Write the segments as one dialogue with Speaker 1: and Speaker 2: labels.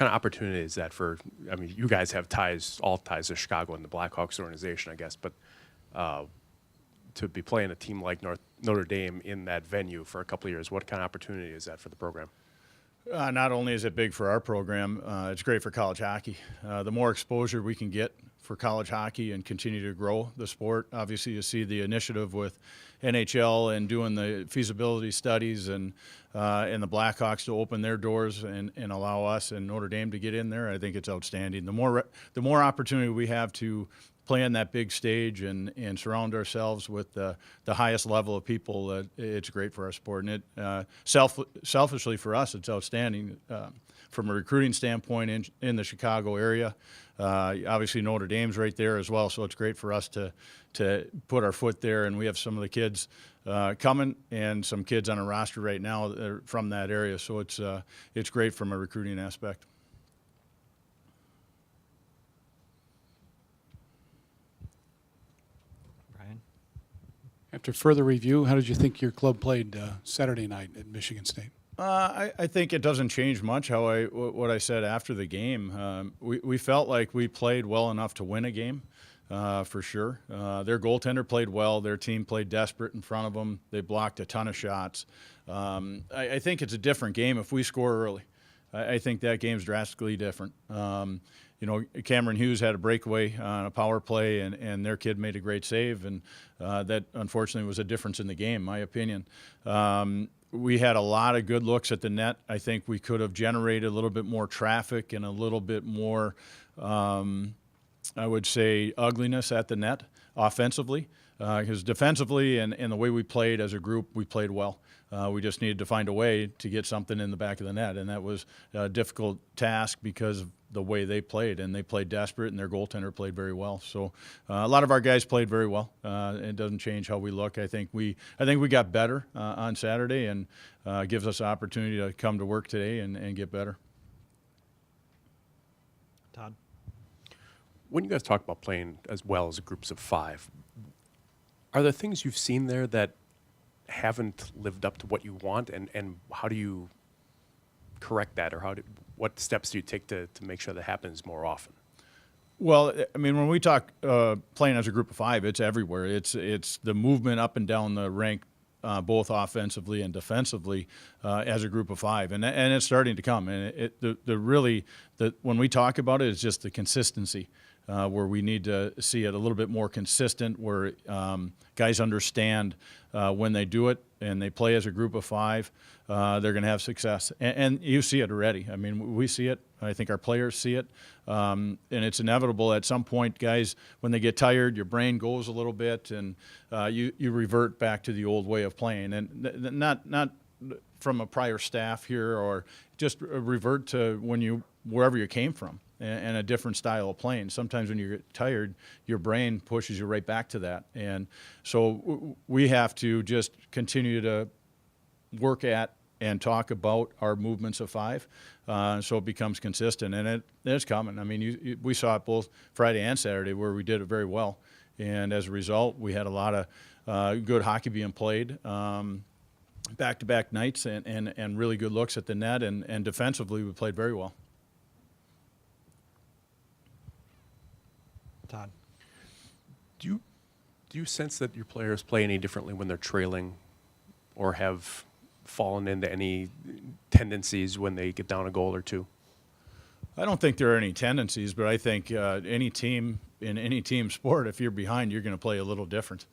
Speaker 1: kind of opportunity is that for, I mean, you guys have ties, all ties to Chicago and the Blackhawks organization, I guess, but to be playing a team like Notre Dame in that venue for a couple of years, what kind of opportunity is that for the program?
Speaker 2: Not only is it big for our program, it's great for college hockey. The more exposure we can get for college hockey and continue to grow the sport. Obviously, you see the initiative with NHL and doing the feasibility studies and the Blackhawks to open their doors and allow us and Notre Dame to get in there. I think it's outstanding. The more opportunity we have to play on that big stage and surround ourselves with the highest level of people, it's great for our sport. And it selfishly for us, it's outstanding from a recruiting standpoint in the Chicago area. Obviously, Notre Dame's right there as well, so it's great for us to put our foot there. And we have some of the kids coming and some kids on a roster right now that are from that area, so it's great from a recruiting aspect.
Speaker 3: After further review, how did you think your club played Saturday night at Michigan State?
Speaker 2: I think it doesn't change much what I said after the game. We felt like we played well enough to win a game, for sure. Their goaltender played well. Their team played desperate in front of them. They blocked a ton of shots. I think it's a different game if we score early. I think that game's drastically different. Cameron Hughes had a breakaway on a power play, and their kid made a great save, and that unfortunately was a difference in the game, in my opinion. We had a lot of good looks at the net. I think we could have generated a little bit more traffic and a little bit more, I would say, ugliness at the net offensively. Because defensively and the way we played as a group, we played well. We just needed to find a way to get something in the back of the net, and that was a difficult task because of the way they played, and they played desperate, and their goaltender played very well. So a lot of our guys played very well. It doesn't change how we look. I think we got better on Saturday, and gives us an opportunity to come to work today and get better.
Speaker 4: Todd?
Speaker 1: When you guys talk about playing as well as groups of five, are there things you've seen there that haven't lived up to what you want, and how do you correct that, or what steps do you take to make sure that happens more often?
Speaker 2: Well, I mean, when we talk playing as a group of five, it's everywhere. It's the movement up and down the rank, both offensively and defensively, as a group of five, and it's starting to come. And when we talk about it, it's just the consistency. Where we need to see it a little bit more consistent, where guys understand when they do it and they play as a group of five, they're going to have success. And you see it already. I mean, we see it. I think our players see it. And it's inevitable at some point, guys, when they get tired, your brain goes a little bit, and you revert back to the old way of playing. And not from a prior staff here, or just revert to wherever you came from. And a different style of playing. Sometimes when you get tired, your brain pushes you right back to that. And so we have to just continue to work at and talk about our movements of five, so it becomes consistent. And it's coming. I mean, we saw it both Friday and Saturday where we did it very well. And as a result, we had a lot of good hockey being played, back-to-back nights, and really good looks at the net. And defensively, we played very well.
Speaker 4: Todd?
Speaker 1: Do you sense that your players play any differently when they're trailing, or have fallen into any tendencies when they get down a goal or two?
Speaker 2: I don't think there are any tendencies, but I think any team in any team sport, if you're behind, you're going to play a little different.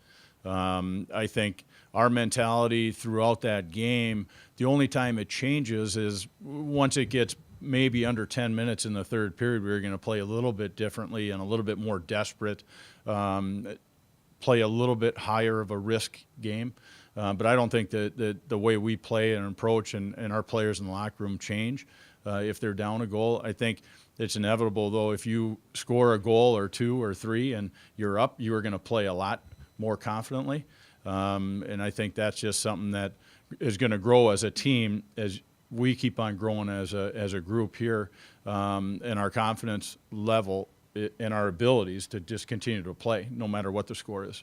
Speaker 2: I think our mentality throughout that game, the only time it changes is once it gets maybe under 10 minutes in the third period, we were going to play a little bit differently and a little bit more desperate, play a little bit higher of a risk game. But I don't think that the way we play and approach and our players in the locker room change if they're down a goal. I think it's inevitable, though, if you score a goal or two or three and you're up, you are going to play a lot more confidently. And I think that's just something that is going to grow as a team as we keep on growing as a group here, and our confidence level and our abilities to just continue to play no matter what the score is.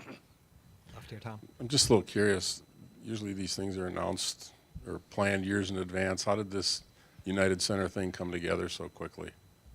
Speaker 4: Left here, Tom.
Speaker 5: I'm just a little curious. Usually these things are announced or planned years in advance. How did this United Center thing come together so quickly?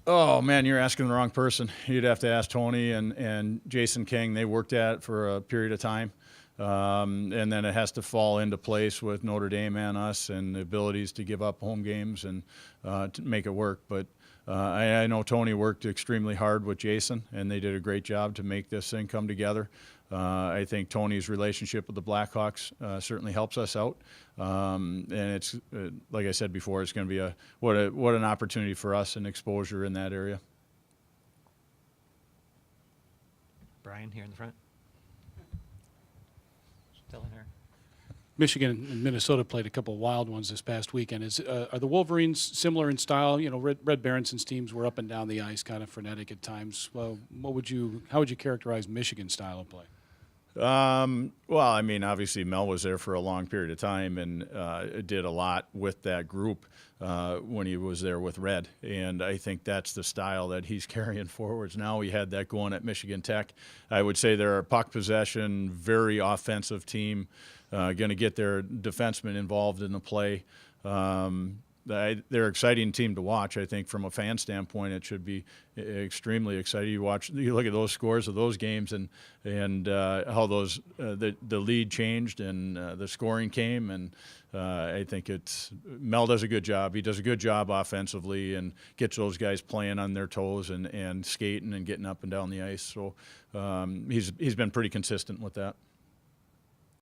Speaker 2: Oh man, you're asking the wrong person. You'd have to ask Tony and Jason King. They worked at it for a period of time, and then it has to fall into place with Notre Dame and us, and the abilities to give up home games and to make it work. But I know Tony worked extremely hard with Jason, and they did a great job to make this thing come together. I think Tony's relationship with the Blackhawks certainly helps us out, and it's like I said before, it's going to be what an opportunity for us and exposure in that area.
Speaker 4: Brian here in the front. Still in here.
Speaker 3: Michigan and Minnesota played a couple of wild ones this past weekend. Are the Wolverines similar in style? You know, Red Berenson's teams were up and down the ice, kind of frenetic at times. Well, how would you characterize Michigan's style of play?
Speaker 2: Well, I mean, obviously Mel was there for a long period of time and did a lot with that group when he was there with Red. And I think that's the style that he's carrying forwards. Now we had that going at Michigan Tech. I would say they're a puck possession, very offensive team, going to get their defensemen involved in the play. They're an exciting team to watch. I think from a fan standpoint, it should be extremely exciting. You look at those scores of those games and how those the lead changed and the scoring came. And I think Mel does a good job. He does a good job offensively and gets those guys playing on their toes and skating and getting up and down the ice. So he's been pretty consistent with that.